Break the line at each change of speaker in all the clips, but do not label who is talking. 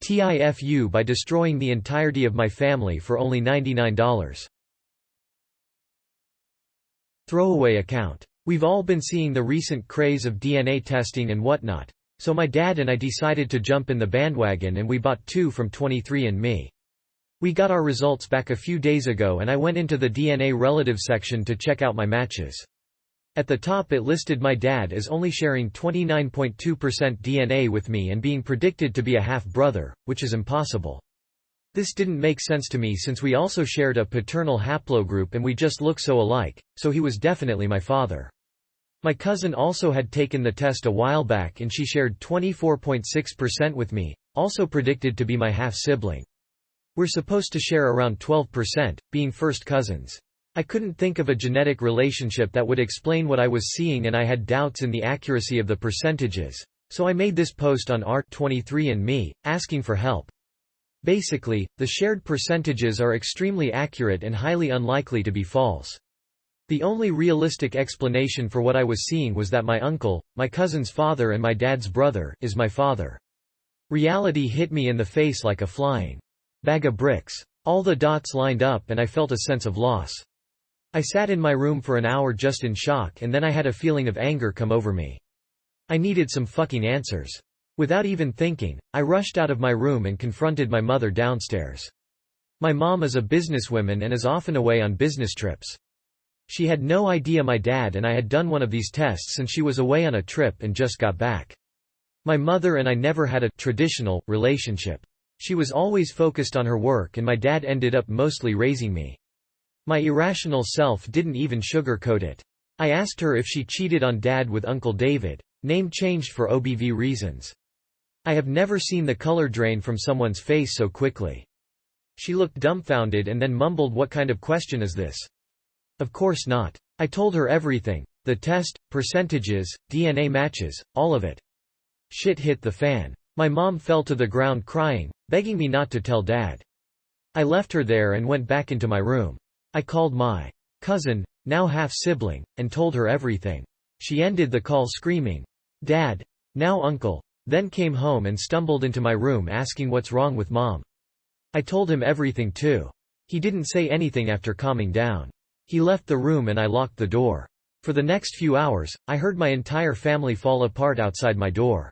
TIFU by destroying the entirety of my family for only $99. Throwaway account. We've all been seeing the recent craze of DNA testing and whatnot, so my dad and I decided to jump in the bandwagon and we bought 2 from 23andMe. We got our results back a few days ago and I went into the DNA relative section to check out my matches. At the top it listed my dad as only sharing 29.2% DNA with me and being predicted to be a half-brother, which is impossible. This didn't make sense to me since we also shared a paternal haplogroup and we just look so alike, so he was definitely my father. My cousin also had taken the test a while back and she shared 24.6% with me, also predicted to be my half-sibling. We're supposed to share around 12%, being first cousins. I couldn't think of a genetic relationship that would explain what I was seeing and I had doubts in the accuracy of the percentages, so I made this post on r23andMe, asking for help. Basically, the shared percentages are extremely accurate and highly unlikely to be false. The only realistic explanation for what I was seeing was that my uncle, my cousin's father and my dad's brother, is my father. Reality hit me in the face like a flying bag of bricks. All the dots lined up and I felt a sense of loss. I sat in my room for an hour just in shock and then I had a feeling of anger come over me. I needed some fucking answers. Without even thinking, I rushed out of my room and confronted my mother downstairs. My mom is a businesswoman and is often away on business trips. She had no idea my dad and I had done one of these tests and she was away on a trip and just got back. My mother and I never had a traditional relationship. She was always focused on her work and my dad ended up mostly raising me. My irrational self didn't even sugarcoat it. I asked her if she cheated on dad with Uncle David, name changed for OBV reasons. I have never seen the color drain from someone's face so quickly. She looked dumbfounded and then mumbled, "What kind of question is this?" Of course not. I told her everything, the test, percentages, DNA matches, all of it. Shit hit the fan. My mom fell to the ground crying, begging me not to tell dad. I left her there and went back into my room. I called my cousin, now half-sibling, and told her everything. She ended the call screaming, "Dad! Now uncle!" Then came home and stumbled into my room asking what's wrong with mom. I told him everything too. He didn't say anything after calming down. He left the room and I locked the door. For the next few hours, I heard my entire family fall apart outside my door.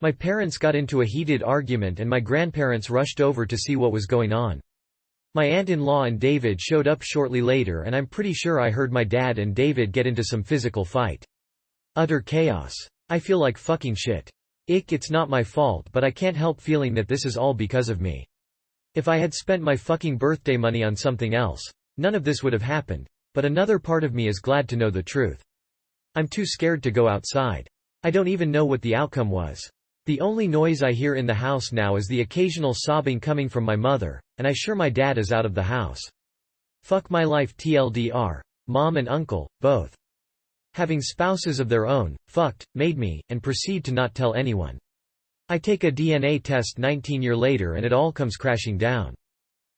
My parents got into a heated argument and my grandparents rushed over to see what was going on. My aunt-in-law and David showed up shortly later and I'm pretty sure I heard my dad and David get into some physical fight. Utter chaos. I feel like fucking shit. It's not my fault but I can't help feeling that this is all because of me. If I had spent my fucking birthday money on something else, none of this would have happened, but another part of me is glad to know the truth. I'm too scared to go outside. I don't even know what the outcome was. The only noise I hear in the house now is the occasional sobbing coming from my mother, and I sure my dad is out of the house. Fuck my life TLDR. Mom and uncle, both. Having spouses of their own, fucked, made me, and proceed to not tell anyone. I take a DNA test 19 years later and it all comes crashing down.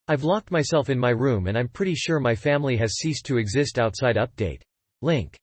I've locked myself in my room and I'm pretty sure my family has ceased to exist outside update. Link.